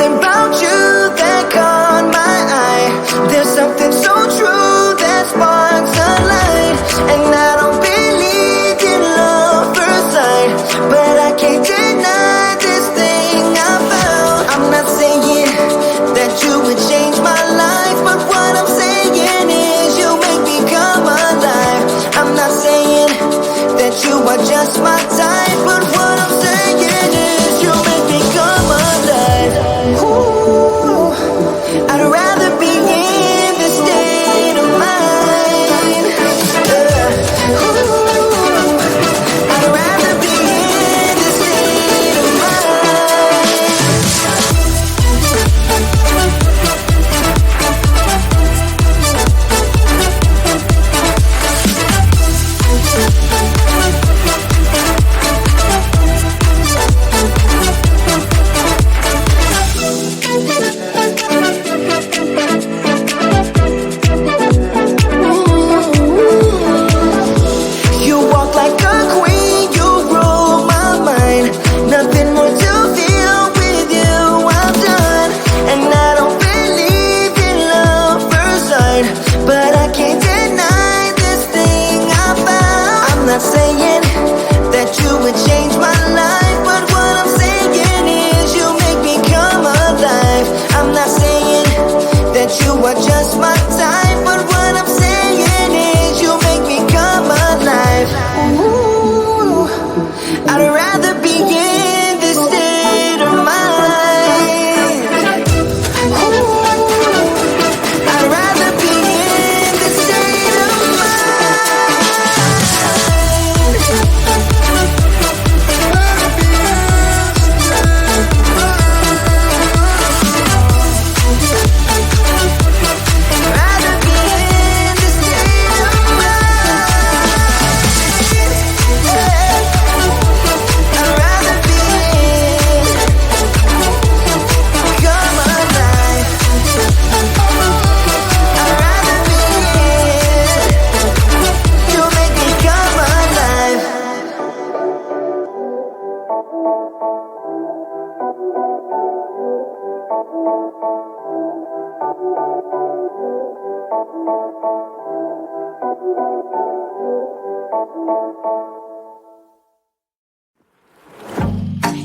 something about you that caught my eye. There's something so true that sparks a light. And I don't believe in love first sight, but I can't deny this thing I found. I'm not saying that you would change my life, but what I'm saying is you make me come alive. I'm not saying that you are just my type, but what I'm saying is you make me come alive. Ooh, I'd rather be in this state of mind. Ooh, I'd rather be in this state of mind. You walk like a queen, you rule my mind. Nothing more to feel with you, I'm done. And I don't believe in love first sight, but I can't deny this thing I found. I'm not saying that you would change my life, but what I'm saying is you make me come alive. I'm not saying that you are just my type, but what I'm saying is you make me come alive. Ooh, I'd rather be in this state of mind. Ooh, I'd rather be in this state of rather be in this state of I'd rather be in, come alive. I'd rather be in, you make me come alive.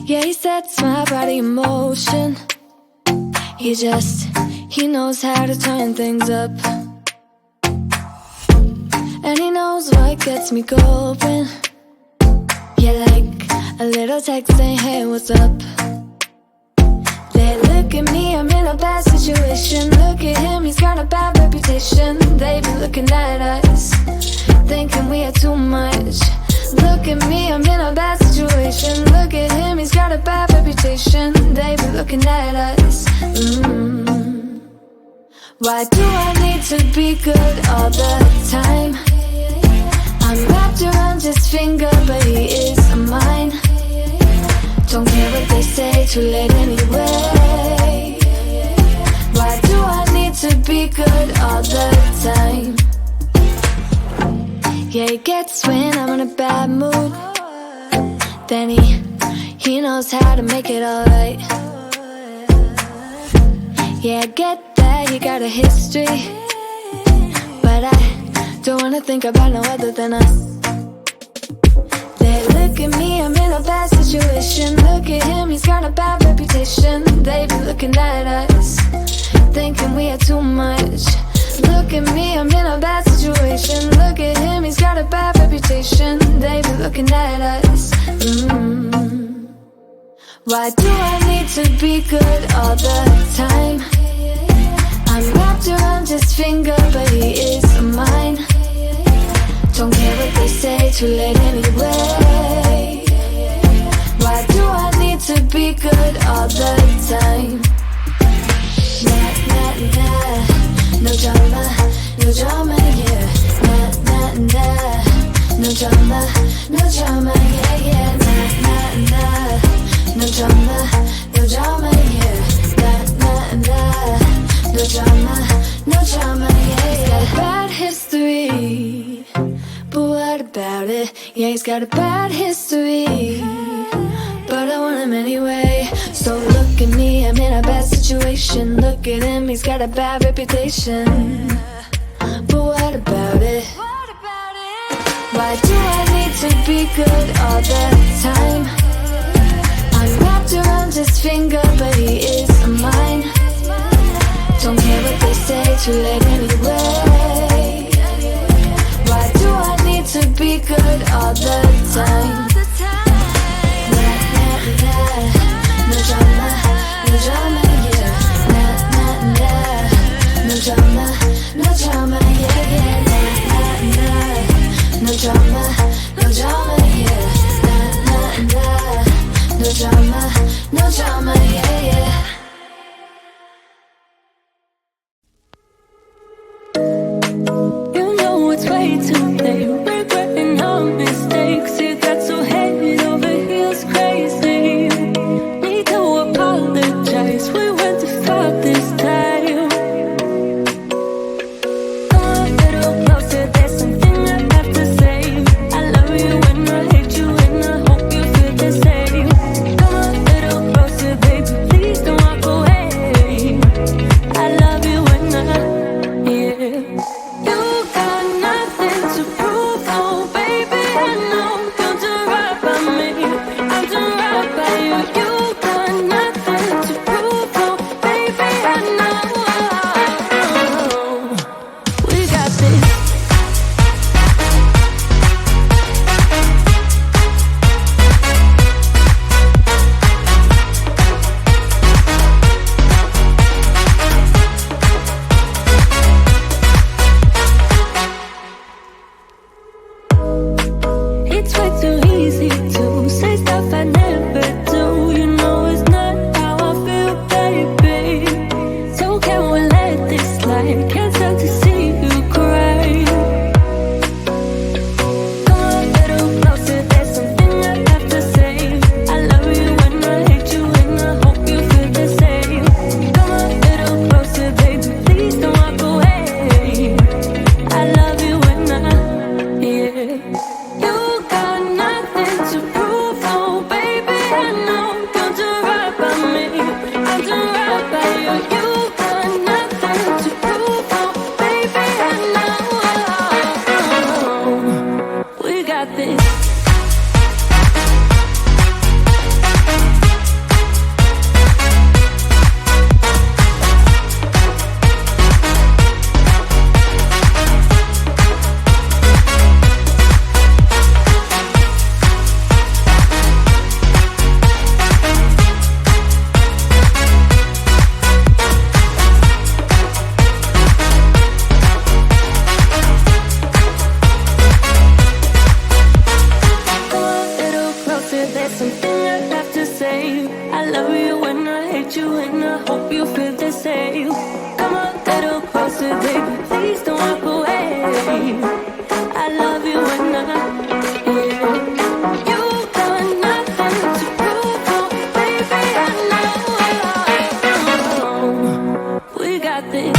Yeah, he sets my body in motion. He knows how to turn things up. And he knows what gets me going. Yeah, like a little text saying, hey, what's up? They look at me, I'm in a bad situation. Look at him, he's got a bad reputation. They be looking at us, thinking we are too much. Look at me, I'm in a bad situation. Look at him, he's got a bad reputation. They be looking at us. Why do I need to be good all the time? I'm wrapped around his finger, but he is mine. Don't care what they say, too late anyway. Why do I need to be good all the time? Yeah, he gets when I'm in a bad mood. Then he knows how to make it alright. Yeah, I get that he got a history, but I don't wanna think about no other than us. They look at me, I'm in a bad situation. Look at him, he's got a bad reputation. They be looking at us, thinking we are too much. Look at me, I'm in a bad situation. Look at him, he's got a bad reputation. They be looking at us. Why do I need to be good all the time? I'm wrapped around his finger, but he is mine. Don't care what they say, too late anyway. Why do I need to be good all the time? Nah, nah, nah. No drama, no drama, yeah. Nah, nah, nah. No drama, no drama, yeah, yeah. Nah, nah, nah. No drama, no drama, yeah. Nah, nah, nah. No drama, no drama, yeah, yeah. He's got a bad history, but what about it? Yeah, he's got a bad history, but I want him anyway. So look at me, I'm in a bad situation. Look at him, he's got a bad reputation. But what about it? Why do I need to be good all the time? I'm wrapped around his finger, but he is mine. Don't care what they say, too late anyway. Why do I need to be good all the time? Nah, nah, nah. No drama, no drama, yeah. Nah, nah, nah. No drama, no drama, yeah, yeah. Nah, nah, nah. No drama, no drama, yeah. Nah, nah, nah. No drama, no drama, yeah, yeah. You know it's way too late, regretting our mistakes. It got so head over heels crazy. Need to apologize, we went too far this time. Come a little closer, there's something I have to say. I love you and I hate you and I hope you feel the same. Come a little closer, baby, please don't walk away. I love you and yeah. You got nothing to prove, oh baby, I know. You're doing right by me, I'm doing right by you. You got nothing to prove, oh baby, I know. We got this. It's way too easy to say stuff I never do. You know it's not how I feel, baby. So can we let this slide? Can't stand to see you cry. Come a little closer, there's something I have to say. I love you and I hate you and I hope you feel the same. Come a little closer, baby, please don't walk away. I love you and yeah. You got nothing to prove, oh baby, I know. You're doing right by me, I'm doing right by you. You got nothing to prove, oh baby, I know. We got this. Come a little closer, there's something I have to say. I love you and I hate you and I hope you feel the same. Come a little closer, baby, please don't walk away. I love you and yeah. You got nothing to prove, oh baby, I know. We got this.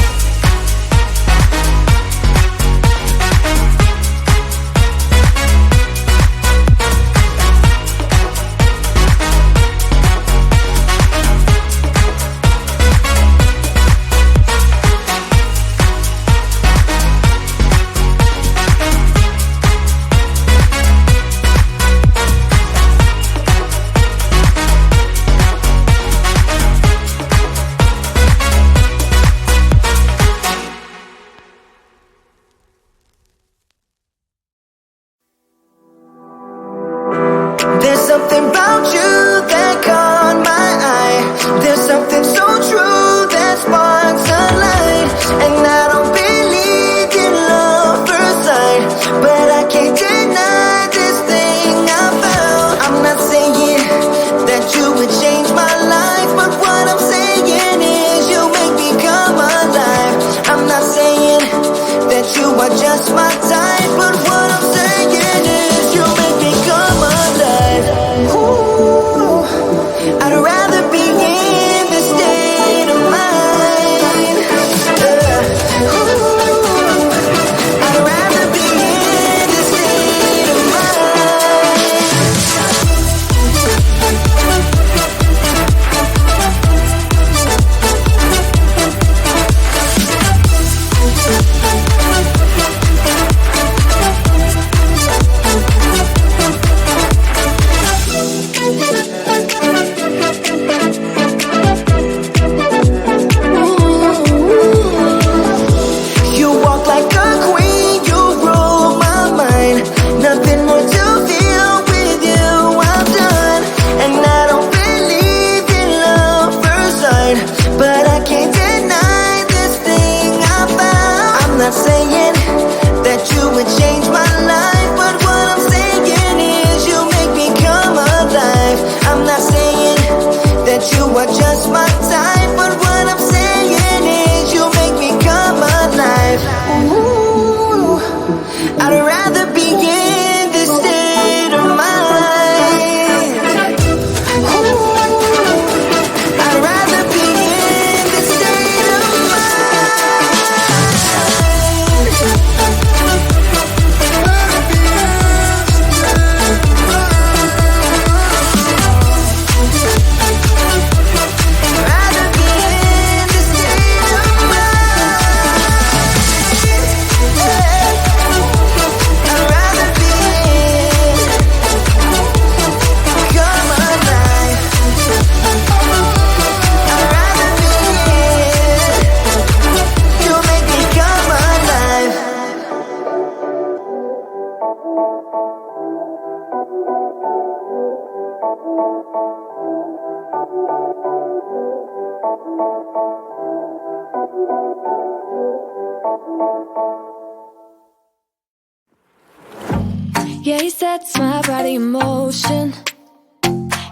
Yeah, he sets my body in motion.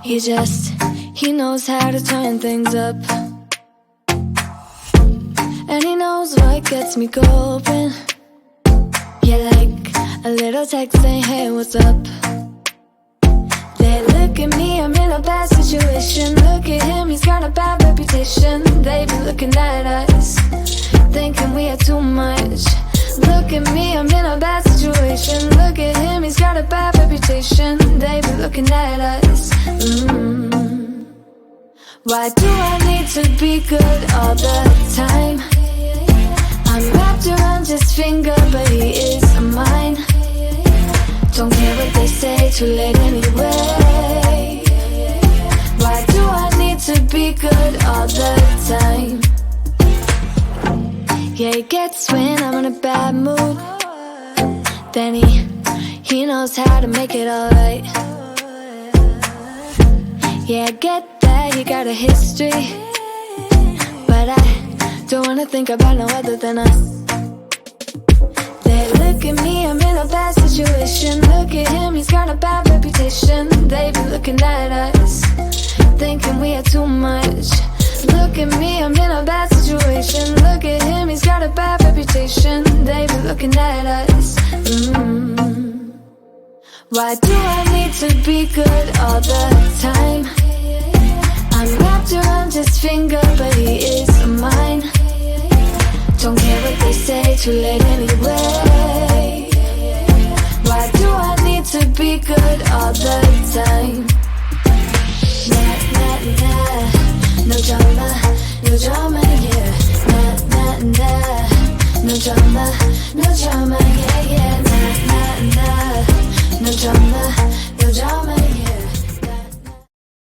He knows how to turn things up. And he knows what gets me going. Yeah, like a little text saying, hey, what's up? They look at me, I'm in a bad situation. Look at him, he's got a bad reputation. They be looking at us, thinking we are too much. Look at me, I'm in a bad situation. Look at him, he's got a bad reputation. They be looking at us. Why do I need to be good all the time? I'm wrapped around his finger, but he is mine. Don't care what they say, too late anyway. Why do I need to be good all the time? Yeah, he gets when I'm in a bad mood. Then he knows how to make it alright. Yeah, I get that you got a history, but I don't wanna think about no other than us. They look at me, I'm in a bad situation. Look at him, he's got a bad reputation. They be looking at us, thinking we are too much. Look at me, I'm in a bad situation. Look at him, he's got a bad reputation. They be looking at us. Why do I need to be good all the time? I'm wrapped around his finger, but he is mine. Don't care what they say, too late anyway. Why do I need to be good all the time? Nah, nah, nah. No drama, yeah. Nah, nah, nah. No drama, yeah, yeah. Nah, nah, nah. No drama, yeah.